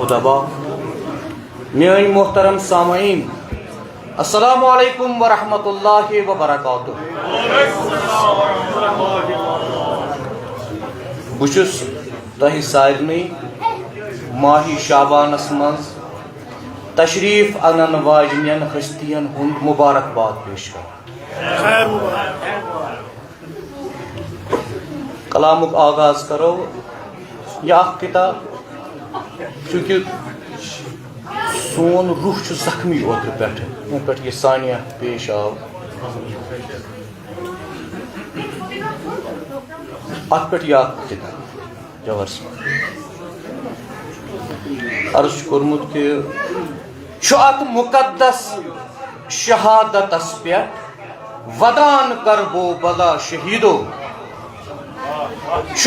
خطبہ میٲنۍ محترم سامعین السلام علیکم ورحمۃ اللہ وبرکاتہ بہٕ چھُس تۄہہِ سارنٕے ماہی شابانس منٛز تشریف انن واجنین ہستین ہند مبارکباد پیش کران کلامک آغاز کرو یہ کتاب چونکہ سون روح چھ زخمی اوتر پہ یہ سانیہ پیش آو ات پہ یہ کتاب جوہر صاحب عرض کورمت کہ ات مقدس شہادتس پہ ودان کربو بلا شہیدو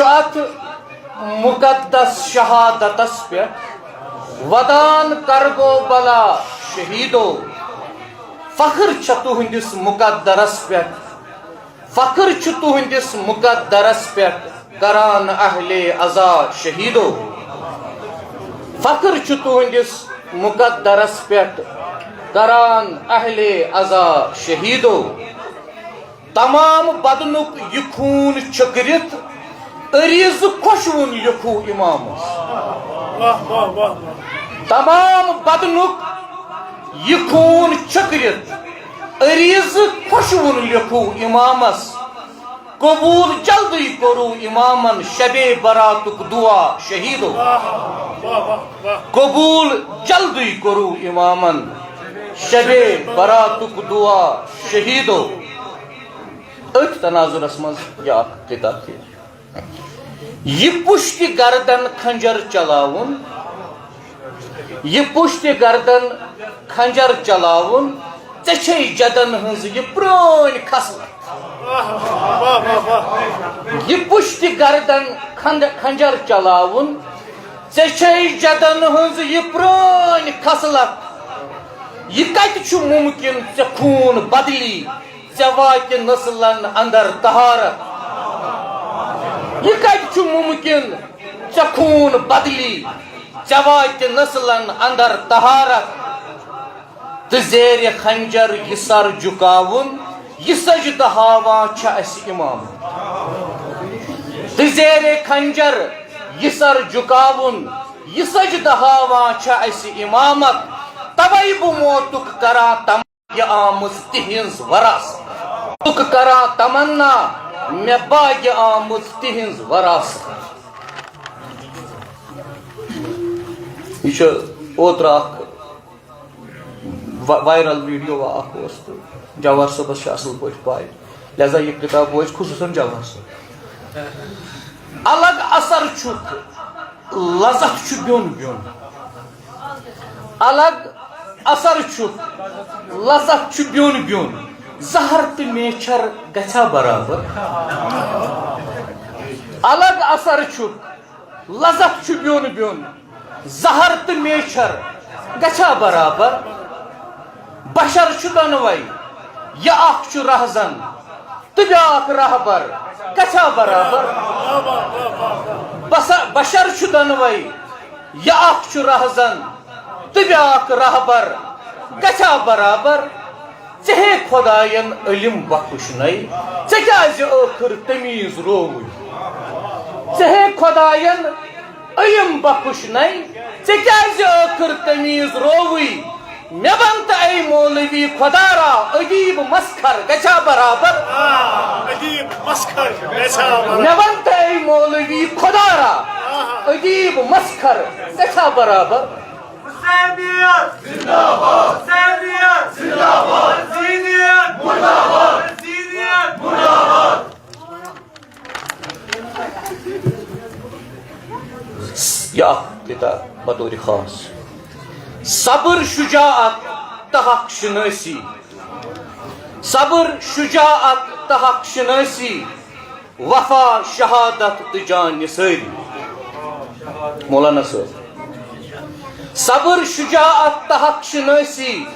ات مقدس شہادتس پہ ودان کربو بلا شہیدو فخر چھ تہندس مقدرس پہ فخر چھ تہندس مقدرس پہ کران اہل عزا شہیدو فخر چھ تہندس مقدرس پہ کران اہل عزا شہیدو تمام بدنک یہ خون چھکرت عریض خوشون لکھو امامس تمام بدنک یہ خون چھکرت عریض خوشون لکھو امامس قبول جلدی کرو امامن شب براتک دعا شہیدو قبول جلدی کرو امامن شب براتک دعا شہیدو ات تناظرس مز یہ کتاب تھی یہ پشت گردن کھنجر چلاون یہ پشت گردن کھنجر چلاون ژے جدن ہنز یہ پرون خصلت یہ پشت گردن کھنجر چلاون ژے جدن ہنز یہ پرون خصلت یہ کت چھ ممکن ژے خون بدلی ژے واتہ نسلن اندر طہارت یہ کت چھ ممکن ژے خون بدلی ژے واتہ نسلن اندر طہارت تو زیر خنجر یہ سر جھکاون یہ سجدہ ہاواں چھ اس امام تو زیر خنجر یہ سر جھکاون یہ سجدہ ہاواں چھ اس امامت توے بہ موتک کرا تمنا آمز تہنز وراثت تک کرا تمنا میں باغ آمز تہنز وراثت یہ اوتر وائرل ویڈیو اخ جوہر صبس اصل پہ پائے لہذا یہ کتاب بوز خصوصاً جوہر صاحب الگ اثر چھک لذت بیون بیون الگ اثر چھک لذت بیون بیون زہر تو میچھر گھا برابر الگ اثر چھک لذت بیون بیون زہر تو میچھر گھا برابر بشر دونوے یہ اخ رہزن تو بیاکھ رہبر گھا برابر بشر دونوے یہ اخ رہزن تو بیاکھ رہبر گھا برابر ژے خدائن علم بخشنے ژے کیازِ ٲخر تمیز رووٕے ژے خدائن علم بخشنے ژے کیازِ ٲخر تمیز رووٕے مے ون تو اے مولوی خدا را ادیب مسخر گھا برابر مے ون تو اے مولوی خدا را ادیب مسخر گھا برابر یا کتاب بطور خاص صبر شجاعت تحق شناسی صبر شجاعت تحق شناسی وفا شہادت تجان ساری مولانا صاحب صبر شجاعت تحق شناسی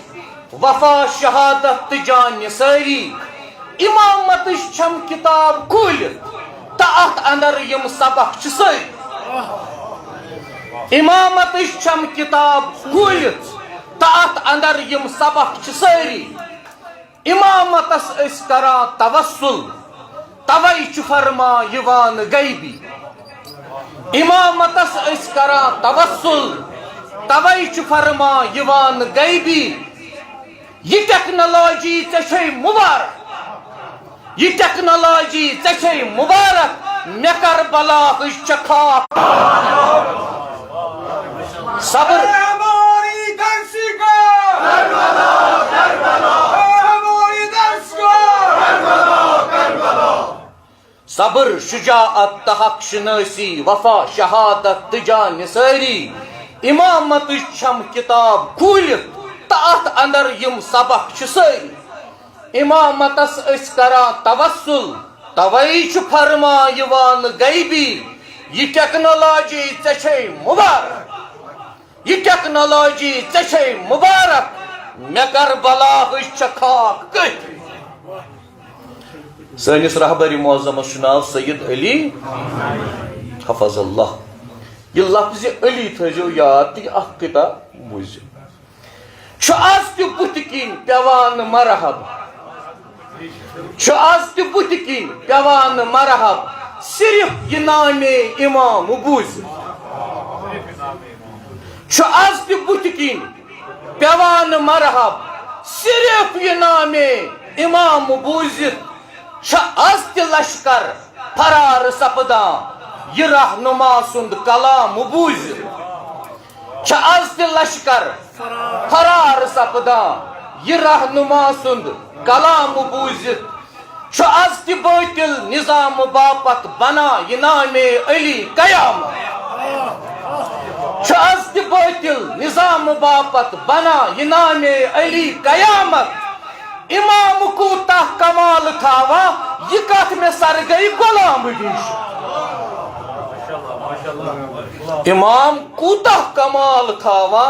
وفا شہادت تجان ساری امامت چھم کتاب کھولت تا ات اندر یم سبق چھ ساری امامت چھم کتاب کھولت تات اندر یم سبق چھ ساری امامتس اس کران توسل توے چھ فرما یوان غیبی امامتس اس کران توسل توے چھ فرما یوان غیبی یہ ٹیکنالوجی ژے مبارک یہ ٹیکنالوجی ژے مبارک مے کربلا چھ خاک صبر صبر شجاعت تحق شناسی وفا شہادت تجان ساری امامت چھم کتاب کھولت تات اندر یم سبق چھ ساری امامتس اس کران توسل توے چھ فرما یوان غیبی یہ ٹیکنالوجی ژے مبارک یہ ٹیکنالوجی ژے مبارک مے کربلا چھ خاک کتھ سانس رہبری معظمس ناو سید علی حفظ اللہ یہ لفظ علی تھو یاد تہ اخ کتاب بوزو آز تہ بت کن پیوان مرحب آز تہ بت کن پیوان مرحب صرف یہ نام امام بوز آز تہ بت کن پیوان مرحب صرف یہ نام امام بوزت آز تہ لشکر فرار سپدان یہ رہنما سند کلام بوزت آز تہ لشکر فرار سپدان یہ رہنما سند کلام بوزت آز تہ باطل نظام باپت بنا یہ نام علی قیامت آز تہ باطل نظام باپت بنا یہ نام علی قیامت امام کوتا کمال تھاوا یہ کت میں سر گئی غلام ڈش امام کوتا کمال تھاوا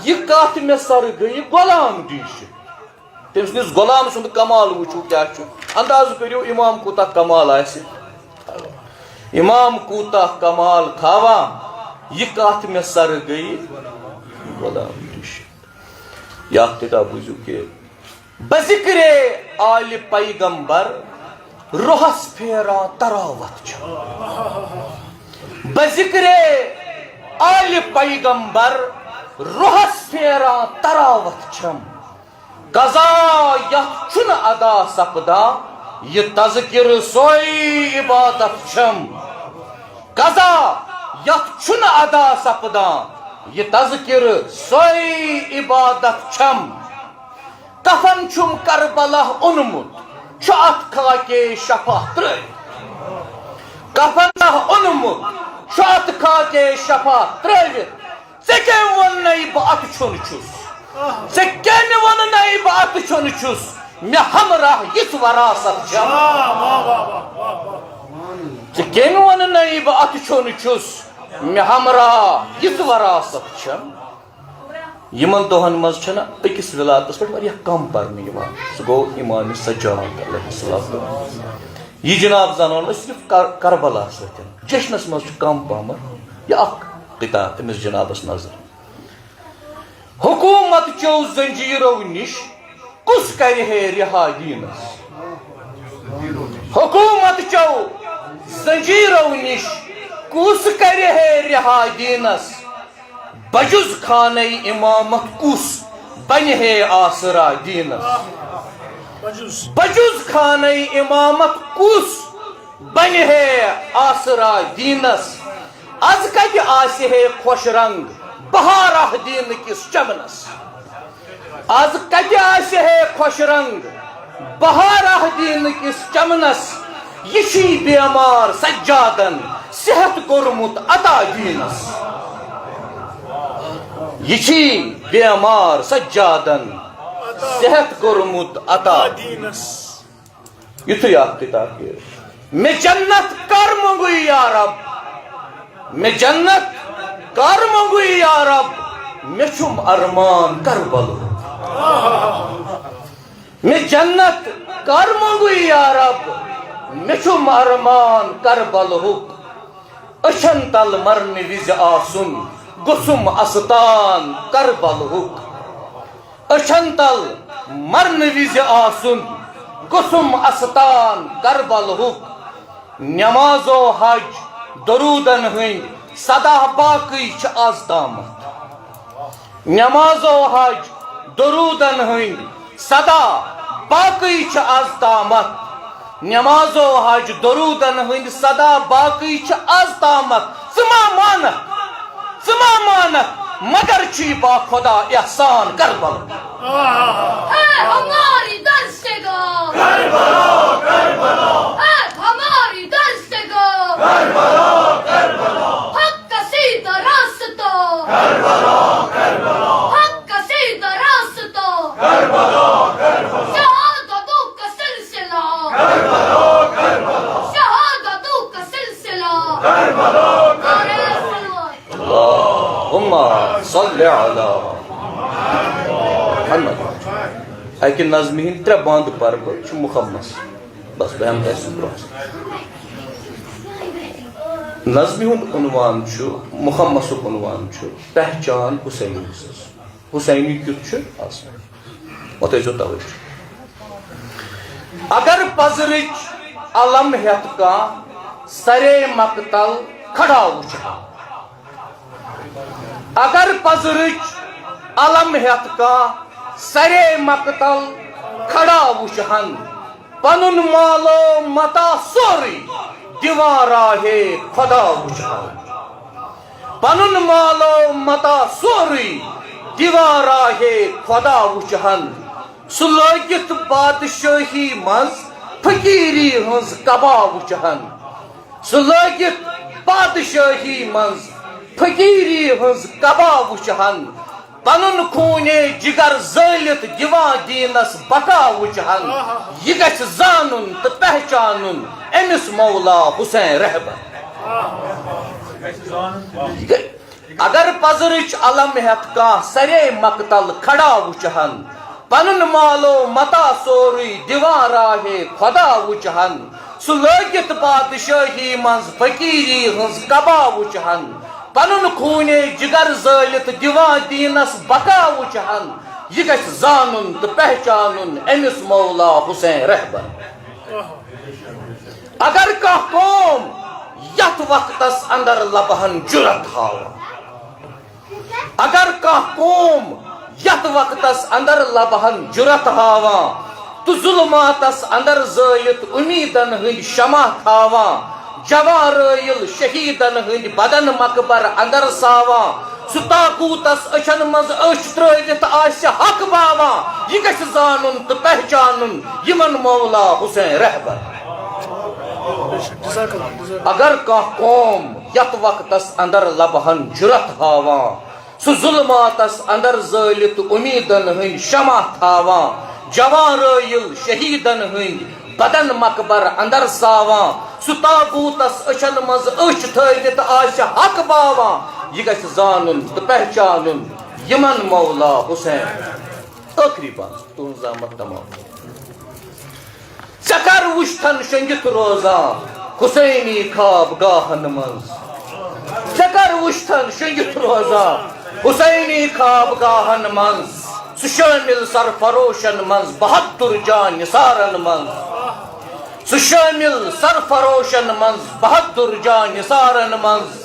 یہ کت میں سر گئی غلام ڈش تم سندس غلام سند کمال وچھو کیا انداز کریو امام کوتا کمال آسہ امام کوتا کمال تھاوا یہ کت میں سر گئی غلام ڈش یا کتاب بوزو کہ بذکر آل پیغمبر روحس پھیران تراوت بذکر آل پیغمبر روحس پھیران تراوت چھم قضا یت چھن ادا سپدا یہ تذکر سوئی عبادت چھم قضا یت چھن ادا سپدا یہ تذکر سوئی عبادت چھم کفن چھم کربلا اونمت ات خاکے شفا ترٲوِتھ کفن اونمت ات خاکے شفا ترٲوِتھ ژےٚ کٔمۍ ووٚننَے بہٕ اتھ چھُن چھُس ژےٚ کٔمۍ ووٚننَے بہٕ اتھ چھُن چھُس مےٚ ہمراہ یِژھ وراثت چھم ژےٚ کٔمۍ ووٚننَے بہٕ اتھ چھُن چھُس مےٚ ہمراہ یِژھ وراثت چھم یمن دہن مز چھنا أکس ولادتس پہ واریاہ کم پرنہٕ یوان سُہ گوٚو امام سجاد علیہ السلام یہ جناب زانو صرف کربلا سۭتۍ جشنس مز چھُ کم پہمت یہ اکھ کتاب أمس جنابس نظر حکومت چو زنجیرو نش کس کرِ ہے رہا دینس حکومت چو زنجیرو نش کس کرِ ہے رہا دینس بجز خانہ امامت کس بن ہے آسرا دینس بجز خانہ امامت کس بن ہے آسرا دینس از کتہ آسہ ہے خوش رنگ بہارہ دین کس چمنس از کتہ آسہ ہے خوش رنگ بہارہ دین کس چمنس یہ چھی بیمار سجادن صحت کورمت عطا دینس یہ چھی بیمار سجادن صحت کورمت عطا یتھے اکھ کتاب کے میں جنت کر منگوئی یا رب میں جنت کر منگوئی یا رب میں چھم ارمان کربل میں جنت کر منگوئی یا رب میں چھم ارمان کربل اچھن تل مرن وز آسن گسم استان کربلہک اچھن تل مرن وز آسن گسم استان کربلہک نماز و حج درودن ہند صدا باقی چھ آز تامت نماز و حج درودن ہند صدا باقی چھ آز تامت نماز و حج درودن ہند صدا باقی چھ آز تامت زما مانک مگر چی با خدا احسان کربل ہماری دستگاہ ہماری دستگاہ حق کا سیدھا راستہ حق کا سیدھا راستہ شہادتوں کا سلسلہ شہادتوں کا سلسلہ اللہم صلی علی محمد ایک نظمی ہند ترے باند پرب چھ مخمس بس بہم تیسو برس نظمی ہند عنوان چھ مخمس عنوان چھ پہچان حسینی حسینی کیت چھ آسان متیجو توجہ اگر پزرچ علم ہیت کا سرے مقتل کھڑا وچھا اگر پزرچ علم ہیت کا سرے مقتل کھڑا وچھن پنن مالو متا سوری دیوارا ہے خدا وچھن پنن مالو متا سوری دیوارا ہے خدا وچھن سلوگت بادشاہی مز فقیری ہنز کبا وچھن سلوگت بادشاہی مز فقیری ہنز کبا وچھن پنن خونے جگر زالت دیوان دینس بقا وچھن یہ گژھِ زانن تو پہچانن امس مولا حسین رہبر اگر پزرچ علم ہیت کا سرے مقتل کھڑا وچھن پنن مالو متا سوری دیوان راہ خدا وچھن سلوگت بادشاہی منز فقیری ہنز کبا وچھن پنن خونے جگر زالت دیوان دینس بقا وچھن یہ گژھِ زانن تو پہچانن امس مولا حسین رہبر اگر کا قوم یت وقتس اندر لبہن جرت ہاوا اگر کا قوم یت وقتس اندر لبہن جرت ہاوا تو ظلماتس اندر زالت امیدن ہند شمع تھاوا جوان رائل شہیدن ہند بدن مقبر اندر ساوا ستاقوتس اچھن مز اچھ ترائیت آسہ حق باوا یہ گژھِ زانن تو پہچانن یمن مولا حسین رہبر اگر کا قوم یت وقتس اندر لبہن جرت ہاوا سو ظلماتس اندر زالت امیدن ہند شمع تھاوا جوان رائل شہیدن ہند بدن مقبر اندر ساوا ستاقوتس اچھن مز اچھ تھائیت آسہ حق باوا یہ گژھِ زانن تو پہچانن یمن مولا حسین ٲخری بات تہنز آمد تمام ژےٚ کر وٕچھتن شنگِتھ روزان حسینی خواب گاہن منز ژےٚ کر وٕچھتن شنگِتھ روزان حسینی خواب گاہن منز سُہ شٲمِل سرفروشن منز بہتر جان نثارن منز سُہ شٲمِل سرفروشن منز بہتر جان نثارن منز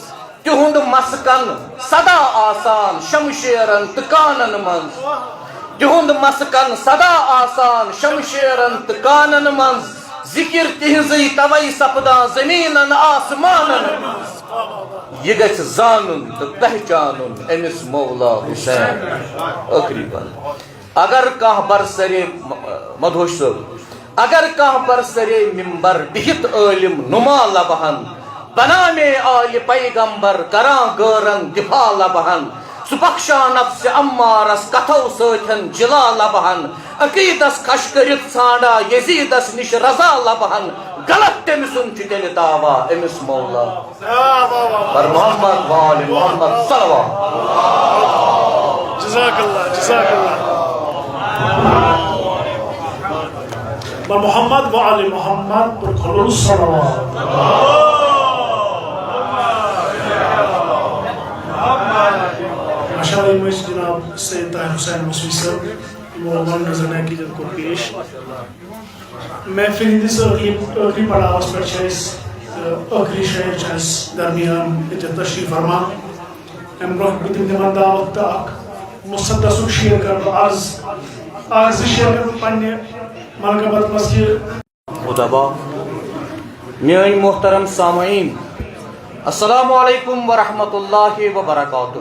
تہنٛد مسکن سدا آسان شمشیرن تہٕ کانن منز تہنٛد مسکن سدا آسان شمشیرن تہٕ کانن منز ذکر تہنٛزٕے توے سپدان زمینن آسمانن منز یہ گژھِ زانن تہٕ پہچانن امس مولا حسین ٲخری بات اگر کانٛہہ برسرے مدہوش صٲب اگر کانٛہہ برسرے ممبر بہت عالم نما لبہن بنامے آل پیغمبر کران غٲرن دفاع لبہن سُہ بخشان نفس امارس کتھو سۭتھن جلا لبہن عقیدس کھش کٔرِتھ ژھانڈا یزیدس نش رضا لبہن غلط تٔمۍ سُنٛد چھُ تیٚلہِ دعوا أمِس مولا پر محمد وآل محمد صلوات جزاک اللہ بر محمد وآل محمد پر خلوص صلوات شاعری میں جناب سید طاہر حسین مسوی صاحب مولانا نظر عقیدت کو پیش محفل ہندس ٲخری پڑاوس پہ ٲخری شعر درمیان تشریف فرما ام برہ بہ دم تمن دعوت تو مصدس شعر کر عرض شعر کر پنہ منقبت مز کہ خطبہ میٲنۍ محترم سامعین السلام علیکم ورحمۃ اللہ وبرکاتہ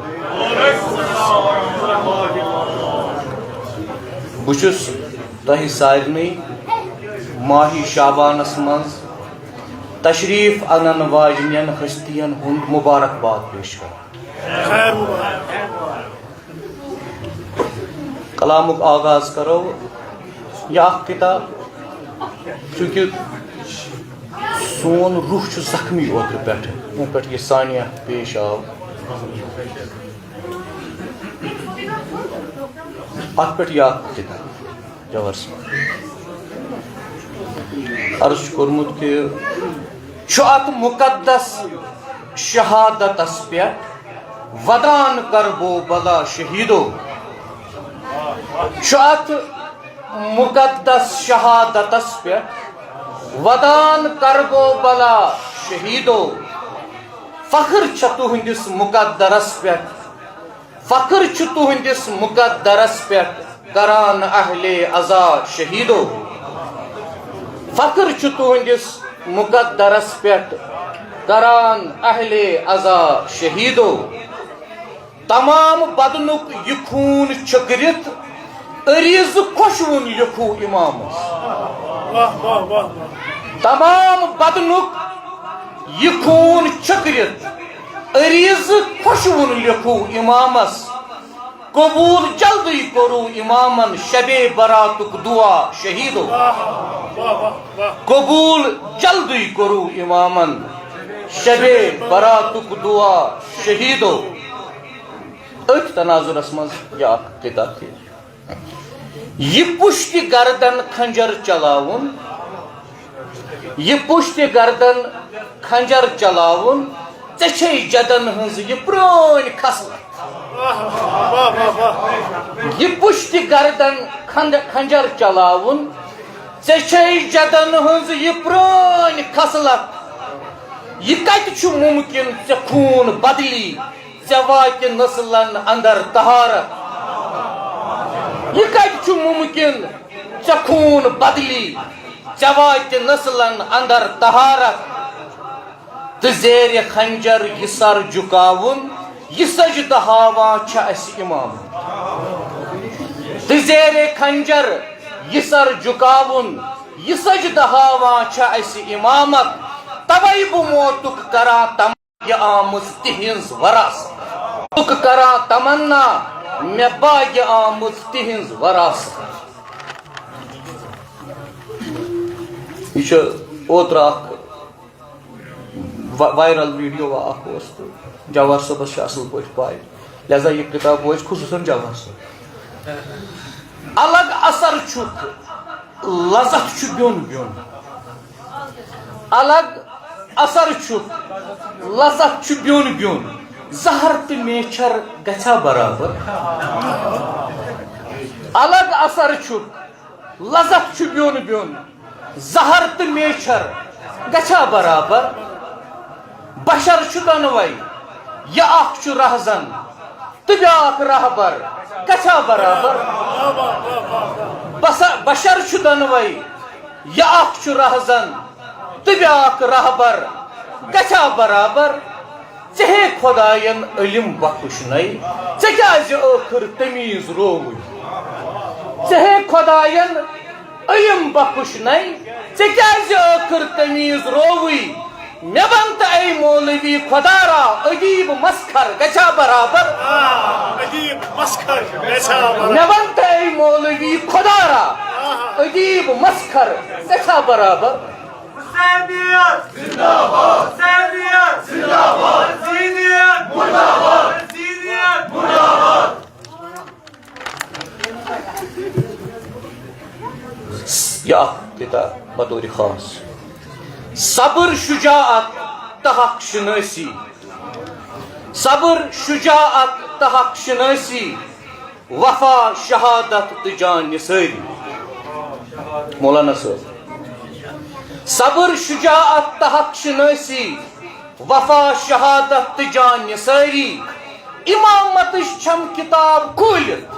بہٕ چھُس تۄہہِ سارنٕے ماہی شابانس منٛز تشریف انن واجنین ہستین ہند مبارکباد پیش کران کلامک آغاز کرو یہ اخ کتاب چونکہ سون روح چھُ زخمی اوترٕ پٮ۪ٹھٕ یَنہٕ پٮ۪ٹھ یہ سانیہ پیش آو ات پٮ۪ٹھ یہ اکھ کتاب جوہر صٲب عرض چھُ کوٚرمُت کہِ چھُ ات مقدس شہادتس پٮ۪ٹھ ودان کربو بلا شہیدو چھُ ات مقدس شہادتس پٮ۪ٹھ ودان کربو بلا شہیدو فخر چھ تہندس مقدرس پٮ۪ٹھ فخر چھ تہندس مقدرس پٮ۪ٹھ کران اہل عزا شہیدو فخر چھ تہندس مقدرس پٮ۪ٹھ کران اہل عزا شہیدو تمام بدنک یہ خون چھکرت عریض خوشوُن لکھو امامس تمام بدنک یہ خون چھکرت عریض خوشوُن لکھو امامس قبول جلدی کرو امامن شب براتک دعا شہیدو قبول جلدی کرو امامن شب براتک دعا شہیدو ات تناظرس مز یہ اخ کتاب تھی یہ پشت گردن کھنجر چلاون یہ پشت گردن کھنجر چلاون ژے جدن ہنز یہ پرٲنۍ خصلت یہ پشت گردن کھنجر چلاون ژے جدن ہنز یہ پرٲنۍ خصلت یہ کتہ چھُ ممکن ژے خوٗن بدلی ژے واتہِ نسلن اندر طہارت یہ کتہ چھُ ممکن ژے خوٗن بدلی ژے واتہِ نسلن اندر طہارت تہٕ زیر خنجر یہ سر جُکاوُن یہ سجدٕ ہاوان چھِ اَسہِ امام تہٕ زیر خنجر یہ سر جُکاوُن یہ سجدٕ ہاوان چھِ اَسہِ امامت توے بہٕ موتُک کران تمنا آمٕژ تِہنٛز وراثت کران تمنا مےٚ باغہِ آمٕژ تِہنٛز وراثت یہ چھُ اوترٕ اکھ وائرل ویڈیو اخ اوس تہٕ جوہر صٲبس چھِ اصل پٲٹھۍ پاے لہذا یہ کتاب وٲژ خصوٗصاً جوہر صٲب الگ اثر چھُکھ لذت چھُ بیوٚن بیوٚن الگ اثر چھُکھ لذت چھُ بیوٚن بیوٚن زہر تہٕ میچھر گژھیا برابر الگ اثر چھُکھ لذت چھُ بیوٚن بیوٚن زہر تہٕ میچھر گژھیا برابر بشر چھُ دۄنوے یہ اکھ چھُ رہزن تہٕ بیاکھ رہبر گژھیا برابر بشر چھُ دۄنوے یہ اکھ چھُ رہزن تہٕ بیاکھ رہبر گژھیا برابر ژےٚ ہے خۄداین علم بخشنَے ژےٚ کیازِ ٲخٕر تمیٖز رووٕے ژےٚ ہے خۄداین علم بخشنَے ژےٚ کیازِ ٲخٕر تمیٖز رووٕے مےٚ وَن تہٕ اے مولوی خۄدا را عجیٖب مسخر گژھیا برابر مےٚ وَن تہٕ اے مولوی خۄدا را عجیٖب مسخر گژھیا برابر یہ کتاب بطور خاص صبر شجاعت تحق شناسی صبر شجاعت تہ حق شناسی وفا شہادت تہ جان ساری مولانا صاحب صبر شجاعت تہ حق شناسی وفا شہادت تہ جان ساری امامت چھم کتاب کھولت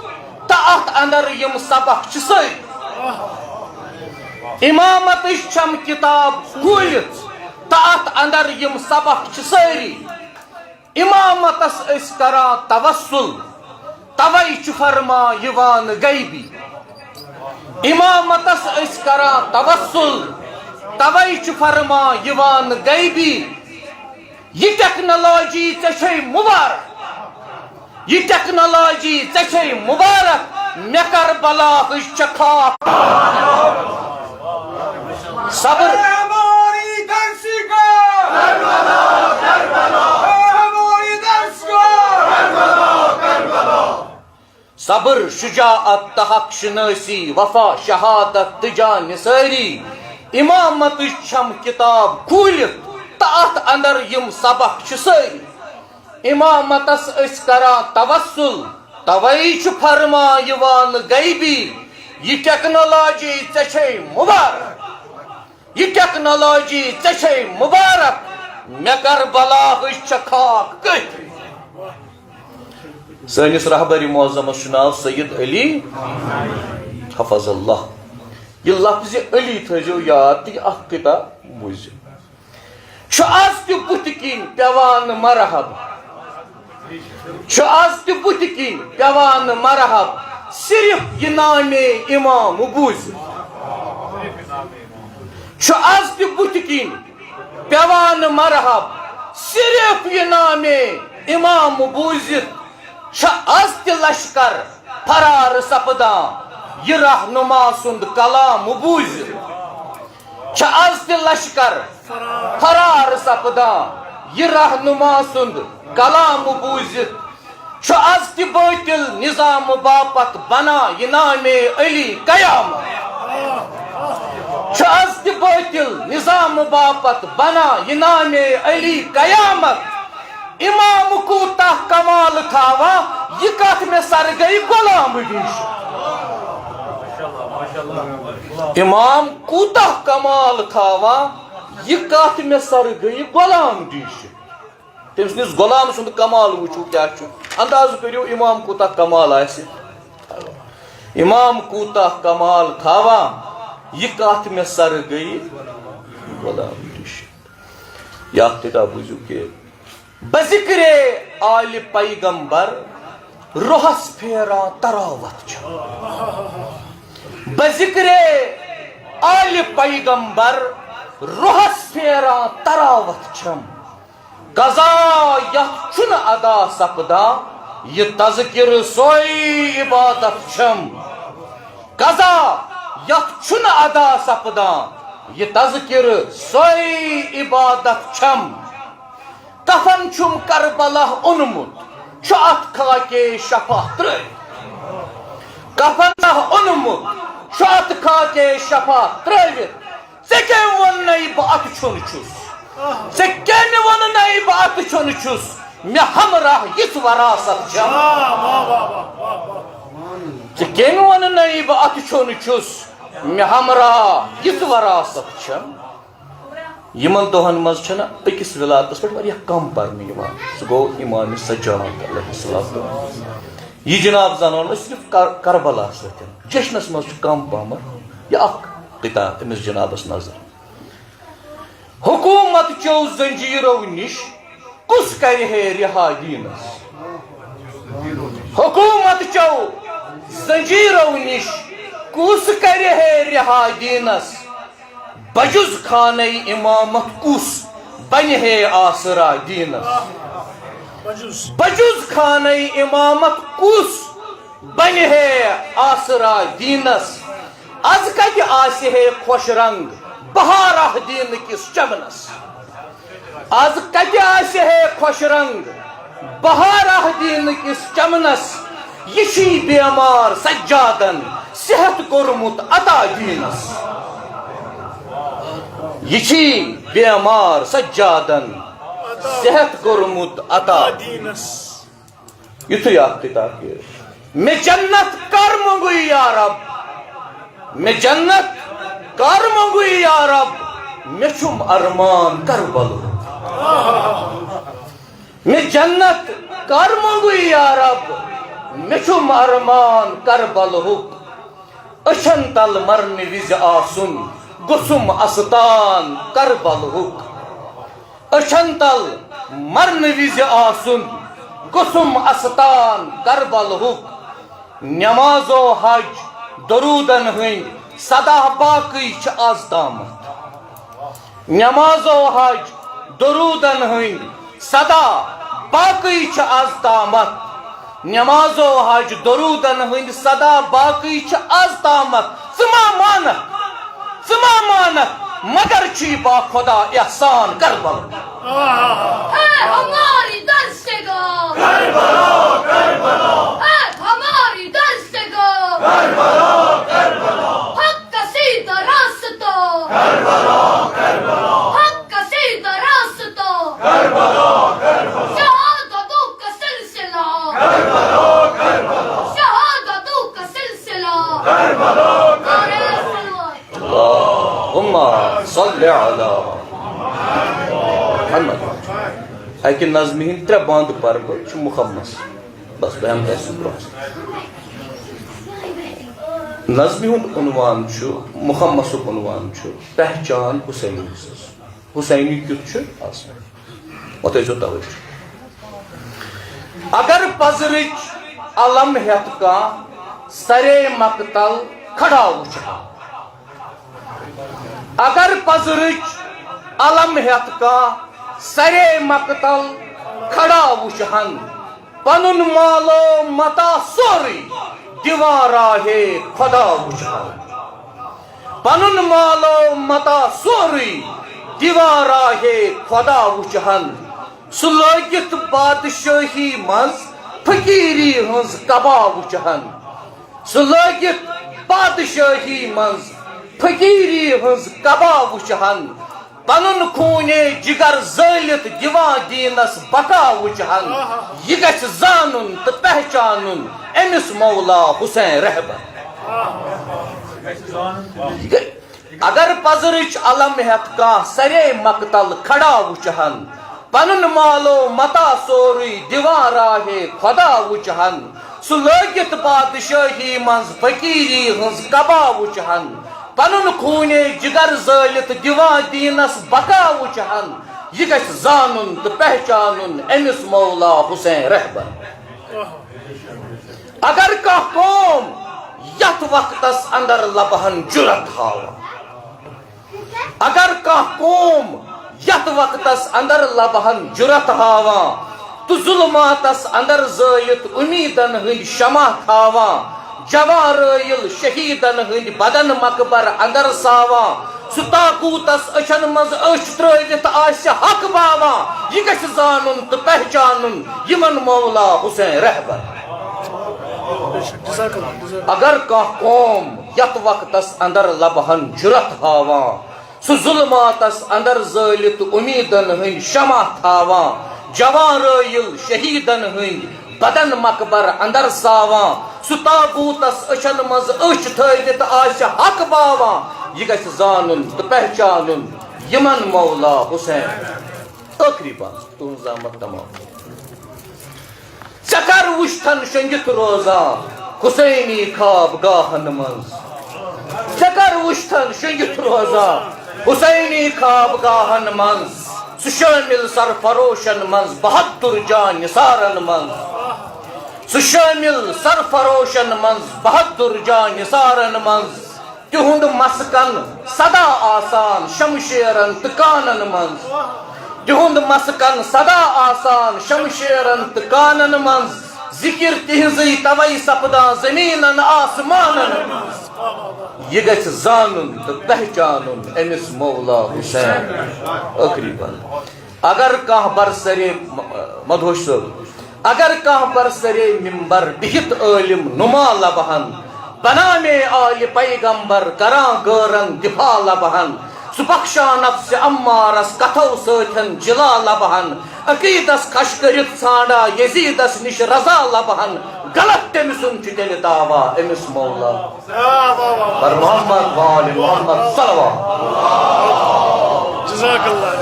تہ ات اندر یم سبق چھ ساری امامت چھم کتاب کھولت تہ ات اندر یم سبق چھ ساری امامتس اس کران توسل توے چھ فرما یوان غیبی امامتس اس کران توسل توے چھ فرما یوان غیبی یہ ٹیکنالوجی ژے مبارک یہ ٹیکنالوجی ژے مبارک مے کر بلا چکھا صبر صبر شجاعت تہ حق شناسی وفا شہادت تہ جان ساری امامت چھم کتاب کھولت تہ ات اندر یم سبق چھ ساری امامتس اس کران توسل توے چھ فرما یوان غیبی یہ ٹیکنالوجی ژے مبارک یہ ٹیکنالوجی ژے مبارک مے کر بلا چکھاک کت سانس رہبر معظمس ناو سید علی حفظ اللہ یہ لفظ علی تھو یاد تو یہ کتاب بوزو آز تہ بت کن پیوان مرحب آز تہ بت کن پیوان مرحب صرف یہ نام امام بوز آز تہ بت کن پیوان مرحب صرف یہ نام امام بوزت آز تہ لشکر فرار سپدان یہ رہنما سند کلام بوزت آز تہ لشکر فرار سپدان یہ رہنما سند کلام بوزت آز تہ باطل نظام باپت بنا یہ نام علی قیامت آز تہ باطل نظام باپت بنا یہ نام علی قیامت امام کوتاہ کمال تھاوا یہ کت میں سر گئی غلام ڈش امام کوتاہ کمال تھاوا یہ کت میں سر گئی غلام ڈش تم سندس غلام سند کمال وچو کیا انداز کریو امام کوتاہ کمال آسہ امام کوتاہ کمال تھاوا یہ کت میں سر گئی غلام ڈش یا کتاب بوزو کہ بذکر آل پیغمبر روحس پھیران تراوت بذکر آل پیغمبر روحس پھیران تراوت چھم قضا یت چھن ادا سپدا یہ تذکر سوئی عبادت چھم قضا یت چھن ادا سپدا یہ تذکر سوئی عبادت چھم کفن چھم کربلا اونمت ات خاکے شفا ترٲوِتھ کفن اونمت ات خاکے شفا ترٲوِتھ ژےٚ کٔمۍ ووٚننَے بہٕ اتھ چھُن چھُس ژےٚ کٔمۍ ووٚننَے بہٕ اتھ چھُن چھُس مےٚ ہمراہ یِژھ وراثت چھم ژےٚ کٔمۍ ووٚننَے بہٕ اتھ چھُن چھُس مےٚ ہمراہ یِژھ وراثت چھم یمن دہن مز چھنا أکس ولادتس پہ واریاہ کم پرنہٕ یوان سُہ گوٚو امام سجاد علیہ السلام یہ جناب زانون صرف کربلا سۭتۍ جشنس مز چھُ کم پہمت یہ اکھ کتاب أمس جنابس نظر حکومت چو زنجیرو نش کس کرِ ہے رہا دینس حکومت چو زنجیرو نش کس کرِ ہے رہا دینس بجز خانہ امامت کس بن ہے آسرا دینس بجز خانہ امامت کس بن ہے آسرا دینس از کتہ آسہ ہے خوش رنگ بہارہ دین کس چمنس از کتہ آسہ ہے خوش رنگ بہارہ دین کس چمنس یہ چھی بیمار سجادن صحت کورمت عطا دینس یہ چھی بیمار سجادن صحت کورمت عطا یتھے اکھ کتاب میں جنت کر منگوئی یا رب میں جنت کر منگوئی یا رب میں چھم ارمان کربل میں جنت کر منگوئی یا رب میں چھم ارمان کربل ہوک اچھن تل مرن وز آسن گسم استان کربل ہوک اچھن تل مرن وز آسن گسم استان کربل ہوک نماز و حج درودن ہند صدا باقی چھ آز تامت نماز و حج درودن ہند صدا باقی چھ آز تامت نماز و حج درودن ہند صدا باقی چھ آز تامت سما مانت مگر چھی با خدا احسان کربل ہے ہماری دستگاہ کربلا کربلا ہے ہماری دستگاہ کربلا کربلا حق کا سیدھا راستہ کربلا کربلا حق کا سیدھا راستہ کربلا کربلا شہادتوں کا سلسلہ کربلا کربلا شہادتوں کا سلسلہ کربلا نعرہ صلوات اللہم صلی علی محمد اکہ نظم ہند ترے باند پرب چھ مخمس بس بہم ایسے برس نظم ہند عنوان چھ مخمس عنوان چھ پہچان حسینی حسینی کیت چھ آسان وتیزو توجہ اگر پزرچ علم ہیت کا سرے مقتل کھڑا وچھا اگر پزرچ علم ہیت کا سرے مقتل کھڑا وچھن پنن مالو متا سوری دیوارا ہے خدا وچھن پنن مالو متا سوری دیوارا ہے خدا وچھن سلوگت بادشاہی مز فقیری ہنز کبا وچھن سلوگت بادشاہی مز فقیری ہنز کبا وچھن پنن خونے جگر زالت دیوان دینس بقا وچھن یہ گژھِ زانن تو پہچانن امس مولا حسین رہبر اگر پزرچ علم ہیت کا سرے مقتل کھڑا وچھن پنن مالو متا سوری دیوان راہ خدا وچھن سلوگت بادشاہی منز فقیری ہنز کبا وچھن پنن خونے جگر زالت دیوان دینس بقا وچھن یہ گژھِ زانن تو پہچانن امس مولا حسین رہبر اگر کا قوم یت وقتس اندر لبہن جرت ہاوا اگر کا قوم یت وقتس اندر لبہن جرت ہاوا تو ظلماتس اندر زائت امیدن ہند شمع تھاوا جوان رائل شہیدن ہند بدن مقبر اندر ساوا سہ تاقوتس اچھن مز اچھ ترٲوِتھ آسہِ حق باوا یہ گژھِ زانن تو پہچانن یمن مولا حسین رہبر اگر کانٛہہ قوم یت وقتس اندر لبہن جرت ہاوا سہ ظلماتس اندر زالت امیدن ہند شمع تھاوا جوان رائل شہیدن ہند بدن مقبر اندر ساوا سہ تاغوتس اچھن مز اچھ تھٲوِتھ آسہِ حق باوا یہ گژھِ زانن تو پہچانن یمن مولا حسین ٲخری بات تہنٛز زامت تمام ژےٚ کر وٕچھتن شۄنگِتھ روزان حسینی خواب گاہن منٛز ژےٚ کر وٕچھتن شۄنگِتھ روزان حسینی خواب گاہن منٛز سہ شٲمِل سرفروشن منٛز بہادر جان نثارن منٛز سہ شٲمِل سرفروشن منٛز بہادر جان نثارن منٛز تہنٛد مسکن سدا آسان شمشیرن تہٕ کانن منٛز تہنٛد مسکن سدا آسان شمشیرن تہٕ کانن منٛز ذکر تہنٛزٕے توے سپدان زمیٖنن آسمانن منٛز یہ گژھِ زانن تہٕ پہچانن امس مولا حسین ٲخری بند اگر کانٛہہ برسرے مدہوش صٲب اگر کانٛہہ برسرے ممبر بہت عالم نما لبہن بنامے آل پیغمبر کران غٲرن دفاع لبہن سہ بخشان نفس امارس کتھو سۭتھن جلا لبہن عقیدس کھش کرت ژھانڈا یزیدس نش رضا لبہن غلط تٔمۍ سُنٛد چھُ تیٚلہِ دعوا أمِس مولا پر محمد وآل محمد صلوات جزاک اللہ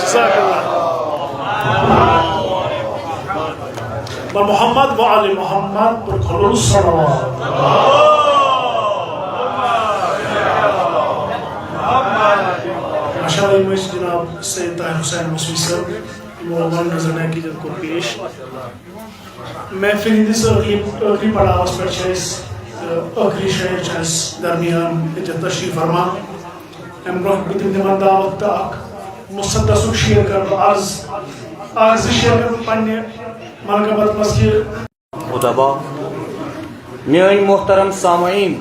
بر محمد وآل محمد پر کھلو صلوات ماشاءاللہ امس جناب سید طاہر حسین مسوی صاحب مولانا نظر عقیدت کو پیش محفل ہندس ٲخری پڑاوس پہ ٲخری شعر درمیان تشریف فرما ام برہ بہ دمن دعوت تو مصدس شعر کر عرض شعر کر پنہ منقبت مز ادبا میٲنۍ محترم سامعین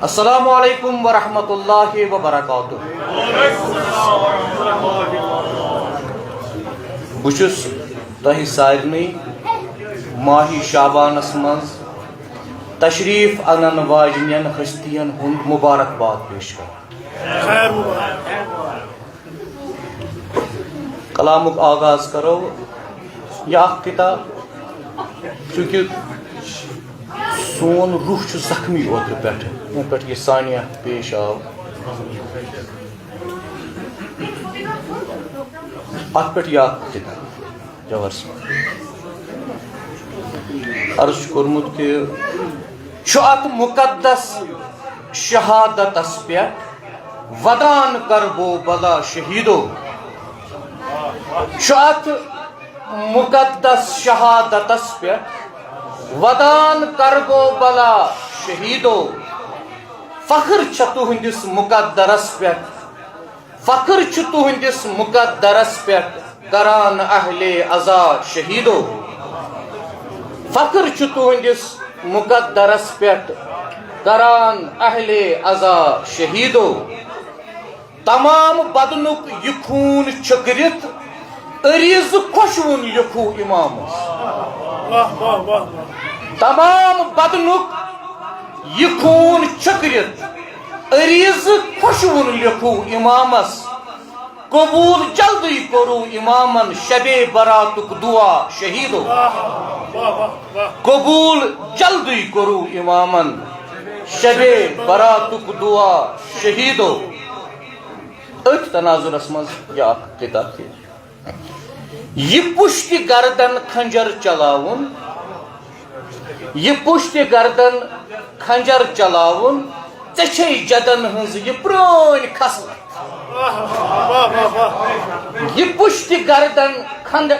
السلام علیکم ورحمۃ اللہ وبرکاتہ بہٕ چھُس تۄہہِ سارنٕے ماہی شابانس منٛز تشریف انن واجنین ہستین ہند مبارکباد پیش کران کلامک آغاز کرو یہ اخ کتاب چونکہ سون روح چھُ زخمی اوترٕ پٮ۪ٹھ یہ ثانیہ پیش آو اتھ پٮ۪ٹھ یہ اکھ کتاب جوہر صٲب عرض کورمت کہ چھُ اتھ مقدس شہادتس پٮ۪ٹھ ودان کربو بلا شہیدو چھُ اتھ مقدس شہادتس پٮ۪ٹھ ودان کربو بلا شہیدو فخر چھُ تُہندِس مقدرس پٮ۪ٹھ فخر چھُ تُہندِس مقدرس پٮ۪ٹھ کران اہلِ عزا شہیدو فخر چھُ تُہندِس مقدرس پٮ۪ٹھ کران اہلِ عزا شہیدو تمام بدنُک یہِ خوٗن چھٔکرِتھ عریٖض خۄشوُن لیکھو اِمامس تمام بدنُک یہِ خوٗن چھٔکرِتھ عریٖض خۄشوُن لیکھو اِمامس قبوٗل جلدی کوٚرُو اِمامن شبے براتُک دعا شہیدو قبوٗل جلدی کوٚرُو اِمامن شبے براتُک دعا شہیدو أتھۍ تناظرس منٛز یہِ اکھ کتاب تہِ یہِ پُشتہِ گردن کھنجر چلاوُن یہِ پُشتہِ گردن کھنجر چلاوُن ژےٚ چھے جدن ہٕنٛز یہِ پرٛٲنۍ خصلت یہِ پُشتہِ گردن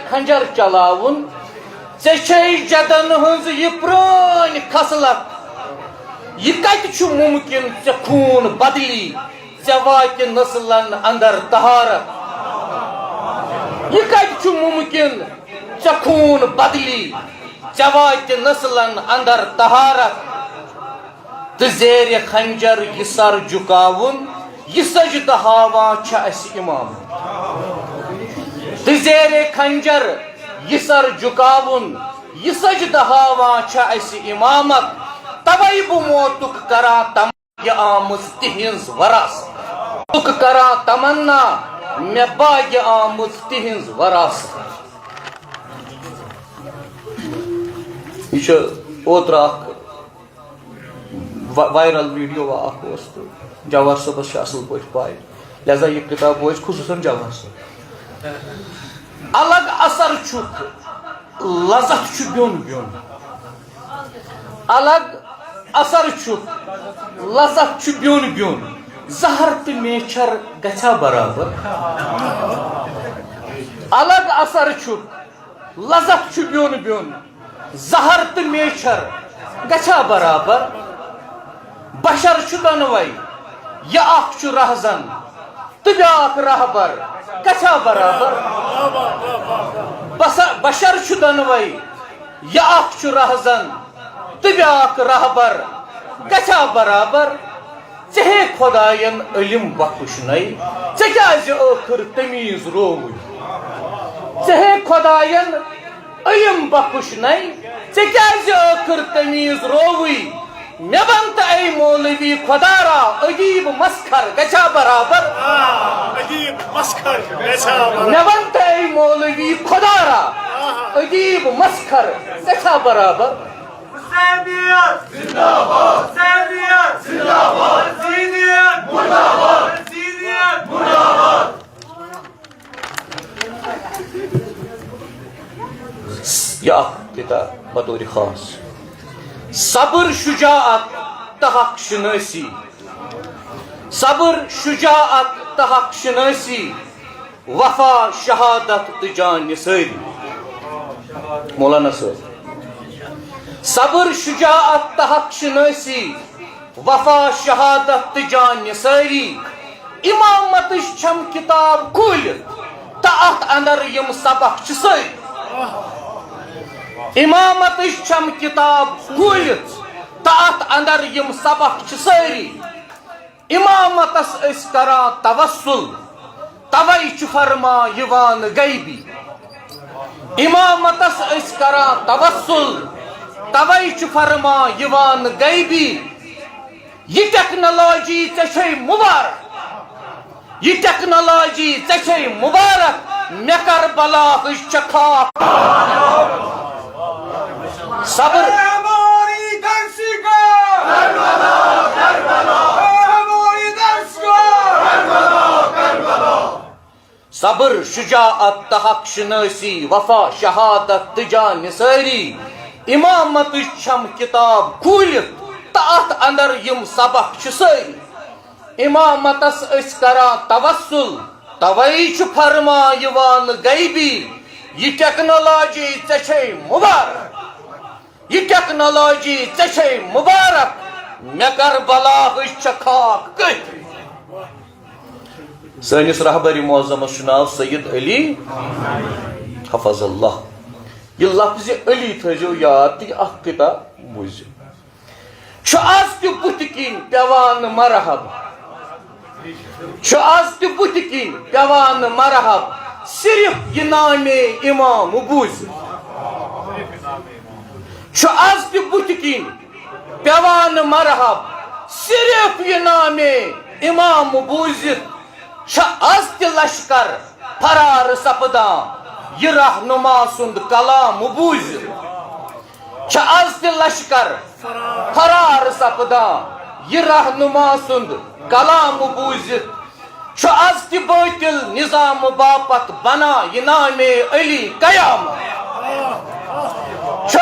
کھنجر چلاوُن ژےٚ چھے جدن ہٕنٛز یہِ پرٛٲنۍ خصلت یہِ کتہِ چھُ مُمکِن ژےٚ خوٗن بدلی ژےٚ واتہِ نسلن اندر طہارت یہِ کتہِ چھُ مُمکِن ژےٚ خوٗن بدلی ژےٚ واتہِ نسلن اندر طہارت تہٕ زیرِ خنجر یہِ سر جُکاوُن یہِ سجدٕ ہاوان چھِ اَسہِ اِمام تہٕ زیرِ خنجر یہِ سر جُکاوُن یہِ سجدٕ ہاوان چھِ اَسہِ اِمامت توے بہٕ موتُک کران تمنا یہِ آمٕژ تِہنٛز وراثت کران تمنا مےٚ باغہِ آمٕژ تِہنٛز وراثت یہ چھُ اوترٕ اکھ وائرل ویڈیو اکھ اوس تہٕ جوہر صٲبس چھِ اصل پٲٹھۍ پاے لہذا یہِ کتاب وٲژ خصوٗصن جوہر صٲب الگ اثر چھُکھ لذت چھُ بیوٚن بیوٚن الگ اثر چھُکھ لذت چھُ بیوٚن بیوٚن زہر تہٕ میچھر گژھیا برابر الگ اثر چھُکھ لذت چھُ بیوٚن بیوٚن زہر تہٕ میچھر گژھیا برابر بشر چھُ دۄنوے یہِ اکھ چھُ رہزن تہٕ بیاکھ رہبر گژھیا برابر بشر چھُ دۄنوے یہِ اکھ چھُ رہزن تہٕ بیاکھ رہبر گژھیا برابر ژےٚ ہے خۄداین علم بخشنَے ژےٚ کیازِ ٲخٕر تمیٖز رووٕے ژےٚ ہے خۄداین علم بخشنَے ژےٚ کیازِ ٲخٕر تمیٖز رووٕے مے ونت اے مولوی خدارا عجیب مسخر گچھا برابر عجیب مسخر گژھا مے ونت اے مولوی خدارا عجیب مسخر گچھا برابر حسینیت زندہ باد حسینیت زندہ باد حسینیت مردہ باد حسینیت مردہ باد یا پتا بطور خاص صبر شجاعت تحق شناسی صبر شجاعت تحق شناسی وفا شہادت تجان ساری مولانا صاحب صبر شجاعت تحق شناسی وفا شہادت تجان ساری امامت چھم کتاب کھولت تحت اندر یم سبق ساری امامت چھم کتاب کھولت تحت اندر یم سبق ساری امامتس اس کران توسل توے فرما یوان غیبی امامتس اس کران توسل توے فرما یوان غیبی یہ ٹیکنالوجی ژے مبارک یہ ٹیکنالوجی ژے مبارک مے کر بلاہچ خاک صبر ہماری درسی کا کربلا کربلا ہماری درس کا کربلا کربلا صبر شجاعت تحق شناسی وفا شہادت تجان ساری امامت چھم کتاب کھولت تحت اندر یم سبق ساری امامتس اس کران توسل توے فرما یوان غیبی یہ ٹیکنالوجی ژے مبارک یہ ٹیکنالوجی ژے مبارک مے کر بلاہچ خاک کتھ سانس رہبری معظمس ناو سید علی حفظ اللہ یہ لفظ علی تھو یاد تہ اخ کتاب بوزو آز تہ بت کن پیوان مرحب آز تہ بت کن پیوان مرحب صرف یہ نام امام بوز آز تہ بت کن پیوان مرحب صرف یہ نام امام بوزت آز تہ لشکر فرار سپدان یہ رہنما سند کلام بوزت آز تہ لشکر فرار سپدان یہ رہنما سند کلام بوزت آز تہ باطل نظام باپت بنا یہ نام علی قیامت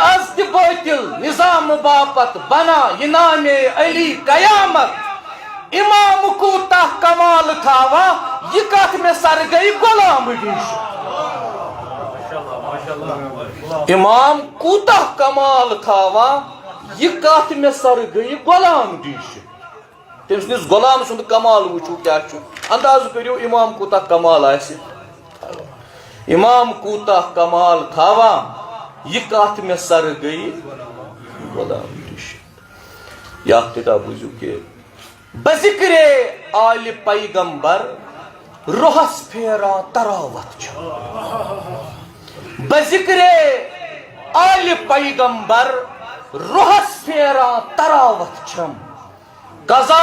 آز تہ باطل نظام باپت بنا یہ نام علی قیامت امام کوتاہ کمال تھاوا یہ کت میں سر گئی غلام ڈش امام کوتاہ کمال تھاوا یہ کت میں سر گئی غلام ڈش تم سندس غلام سند کمال وچو کیا انداز کریو امام کوتاہ کمال آسہ امام کوتاہ کمال تھاوا یہ کت میں سر گئی غلام ڈش یا کتاب بوزو کہ بذکر آل پیغمبر روحس پھیران تراوت بذکر آل پیغمبر روحس پھیران تراوت چھم قضا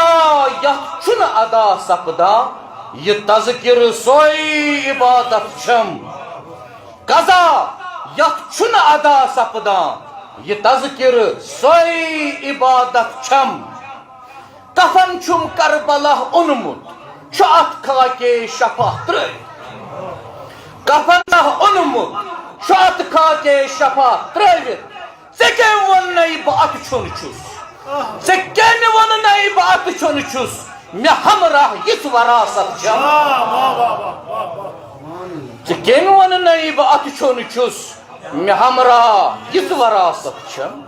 یت چھن ادا سپدا یہ تذکر سوئی عبادت چھم قضا یت چھن ادا سپدا یہ تذکر سوئی عبادت چھم کفن چھم کربلا اونمت ات خاکے شفا تر کفن اونمت ات خاکے شفا تروت ژے کم ون بہ ات چھن چھس ژے کم ون بہ ات چھن چھس مے ہمراہ یت وراثت چھم ژے کم ون بہ ات چھن چھس مے ہمراہ یت وراثت چھم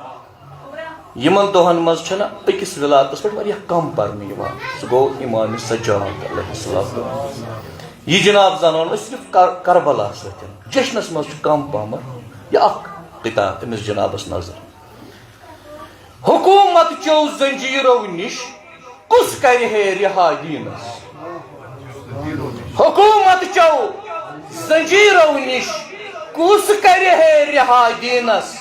یمن دہن مز چھنا اکس ولادتس پہ واریاہ کم پرنہ سہ گو امام سجاد علیہ السلام یہ جناب زانو صرف کربلا ستن جشنس مز کم پہم یہ اخ کتاب امس جنابس نظر حکومت چو زنجیرو نش کس کر ہے رہا دینس حکومت چو زنجیرو نش کس کر ہے رہا دینس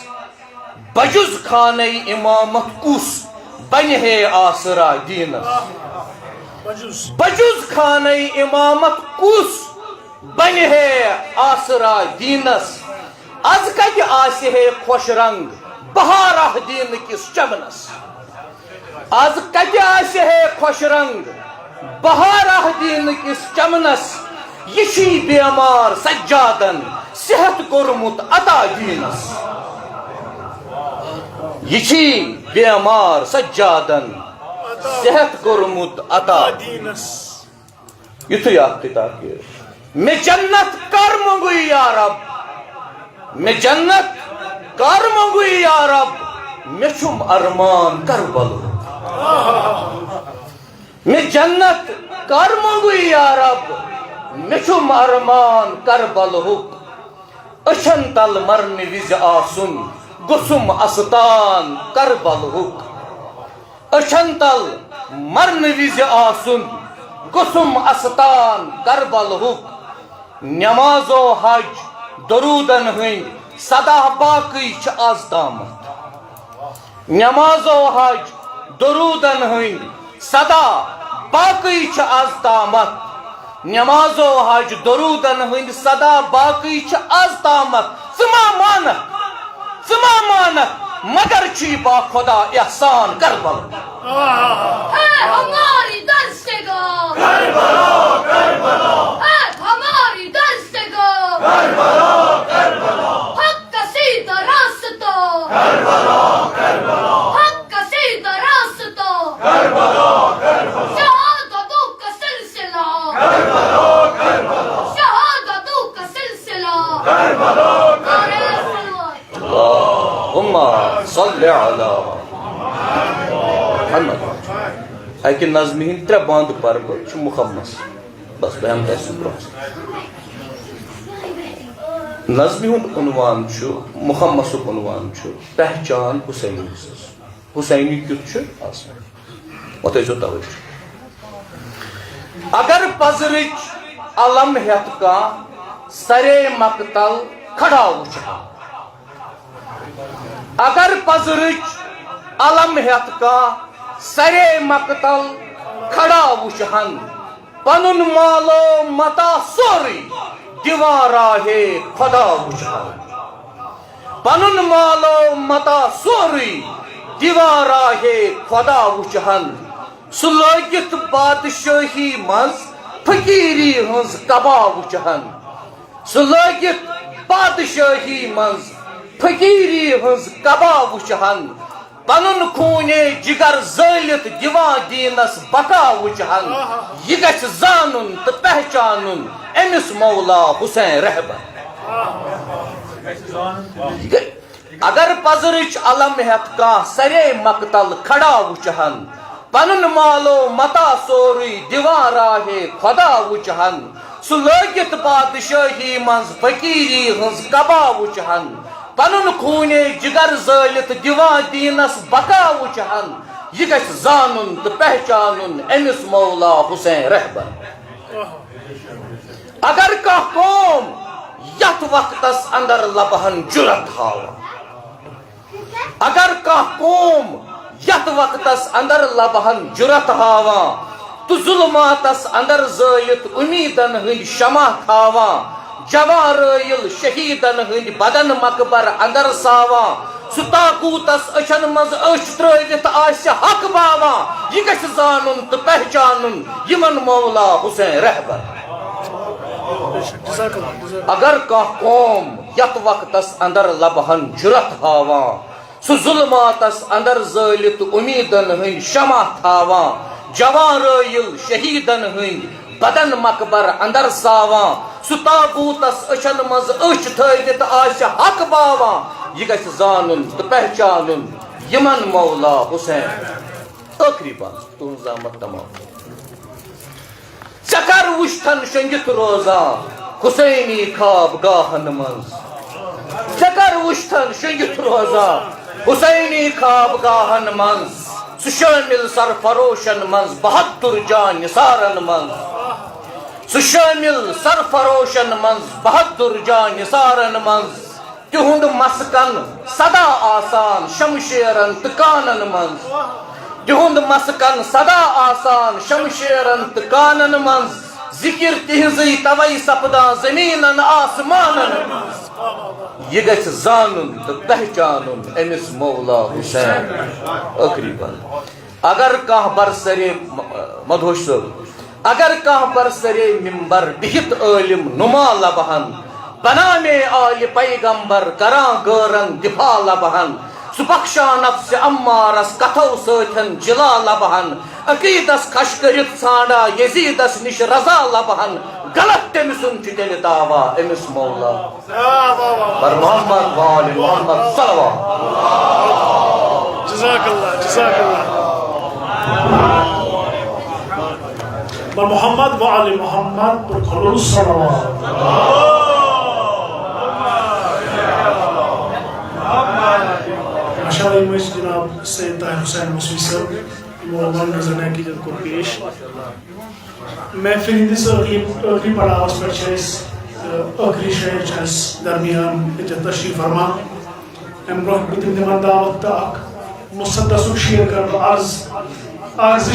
بجز خانہ امامت کس بنہِ ہے آسرا دیٖنس بجوز بجُز خانَے اِمامت کُس بنہِ ہے آسرا دیٖنس آز کتہِ آسہِ ہے خۄش رنگ بہارا دیٖنہٕ کِس چمنس آز کتہِ آسہِ ہے خۄش رنگ بہارا دیٖنہٕ کِس چمنس یہِ چھُے بیمار سجادن صحت کوٚرمُت عطا دیٖنس یہِ چھُے بیمار سجادن صحت کوٚرمُت عطا دینس یُتھُے اکھ کِتاب کہِ مےٚ جنت کر منٛگُے یا رب مےٚ جنت کر منٛگُے یا رب مےٚ چھُم ارمان کربلُک مےٚ جنت کر منٛگُے یا رب مےٚ چھُم ارمان کربلُک أچھن تل مرنہٕ وِزِ آسُن گوٚژھُم استان کربلُک أچھن تل مرنہٕ وِزِ آسُن گوٚژھُم استان کربلُک نٮ۪مازو حج درودن ہٕنٛدۍ سدا باقٕے چھِ آز تامتھ نٮ۪مازو حج درودن ہٕنٛدۍ سدا باقٕے چھِ آز تامتھ نٮ۪مازو حج درودن ہٕنٛدۍ سدا باقٕے چھِ آز تامتھ ژٕ ما مانکھ مگر چھُے با خۄدا احسان کربل ہے ہماری دستگاہ ہے ہماری دستگاہ حق کا سیدھا راستہ حق کا سیدھا راستہ شہادتوں کا سلسلہ شہادتوں کا سلسلہ نعرہ صلوات اللہم صلی علی محمد اکہِ نظمہِ ہٕنٛدۍ 3 بند پرٕ بہٕ چھُ مُخمس بس بہٕ ہٮ۪مہٕ تۄہہِ سُہ برونٛہہ نظمہِ ہُنٛد عنوان چھُ مُخمسُک عنوان چھُ پہچان حسینی سٕنٛز حسینی کیُتھ چھُ آسان وۄنۍ تھٲیزیو توجہ اگر پزرٕچ علم ہٮ۪تھ کانٛہہ سرے مقتل کھڑا وٕچھِ ہا اگر پزرٕچ علم ہٮ۪تھ کانٛہہ سرے مقتل کھڑا وٕچھِ ہن پنُن مالو متا سورُے دِوان راہے خۄدا وٕچھِ ہن پنُن مالو متا سورُے دِوان راہے خۄدا وٕچھِ ہن سُہ لٲگِتھ بادشٲہی منٛز فقیٖری ہٕنٛز کبا وٕچھِ ہن سُہ لٲگِتھ بادشٲہی منٛز فقیٖری ہٕنٛز کبا وٕچھِ ہن پنُن خوٗنے جگر زٲلِتھ دِوان دیٖنس بقا وٕچھِ ہن یہِ گژھِ زانُن تہٕ پہچانُن أمِس مولا حسین رہبر اگر پزرٕچ علم ہٮ۪تھ کانٛہہ سرے مقتل کھڑا وٕچھِ ہن پنُن مالو متا سورُے دِوان راہے خۄدا وٕچھِ ہن سُہ لٲگِتھ بادشٲہی منٛز فقیٖری ہٕنٛز کبا وٕچھِ ہن پنُن خوٗنے جگر زٲلِتھ دِوان دیٖنس بقا وٕچھِ ہن یہِ گژھِ زانُن تہٕ پہچانُن أمِس مولا حسین رہبر اگر کانٛہہ قوم یتھ وقتس اندر لبہن جُرت ہاوان اگر کانٛہہ قوم یتھ وقتس اندر لبہن جُرت ہاوان تہٕ ظُلماتس اندر زٲلِتھ اُمیٖدن ہٕنٛدۍ شمع تھاوان جوان رٲیِل شہیٖدن ہٕنٛدۍ بدن مقبر اندر ساوان سُہ طاقوٗتس أچھن منٛز أچھ ترٲوِتھ آسہِ حق باوان یہِ گژھِ زانُن تہٕ پہچانُن یِمن مولا حسین رہبر اگر کانٛہہ قوم یتھ وقتس اندر لبہن جُرت ہاوان سُہ ظُلماتس اندر زٲلِتھ اُمیٖدن ہٕنٛدۍ شمع تھاوان جوان رٲیِل شہیٖدن ہٕنٛدۍ بدن مقبر اندر ساوان سُہ طاقوٗتس أچھن منٛز أچھ تھٲوِتھ آسہِ حق باوان یہِ گژھِ زانُن تہٕ پہچانُن یِمن مولا حسین ٲخری بند تُہنٛز زامت تمام ژےٚ کر وٕچھتھن شۄنٛگِتھ روزان حسینی خواب گاہن منٛز ژےٚ کر وٕچھتھن شۄنٛگِتھ روزان حسینی خواب گاہن منٛز سُہ شٲمِل سرفروشن منٛز بہتر جان نثارن منٛز سُہ شٲمِل سرفروشن منٛز بہتر جان نثارن منٛز تِہُنٛد مسکن سدا آسان شمشیرن تہٕ کانن منٛز تہند مسکن صدا آسان شمشیرن تو کانن من ذکر تہذی توئی سپدان زمینن آسمانن یہ گژھِ زانن تو پہچانن امس مولا حسین ٲخری بند اگر کانٛہہ برسرے مدہوش صٲب اگر کانٛہہ برسرے ممبر بہت عالم نما لبہن بنامے آل پیغمبر کران غٲرن دفاع لبہن سُہ بخشان نفس امارس کتھو سۭتھن جلا لبہن عقیدس کھش کٔرِتھ ژھانڈا یزیدس نش رضا لبہن غلط تٔمۍ سُنٛد چھُ تیٚلہِ دعوا أمِس مولا بر محمد وآل محمد صلوات جزاک اللہ بر محمد وآل محمد پر کھلو صلوات ماشاءاللہ امس جناب سید طاہر حسین مسوی صاحب مولانا نظر عقیدت کو پیش محفل ہندس ٲخری پڑاوس پہ ٲخری شعر درمیان تشریف فرما ام برہ تم دِوان دعوت تو اخ مصدسُک شیر کر عرض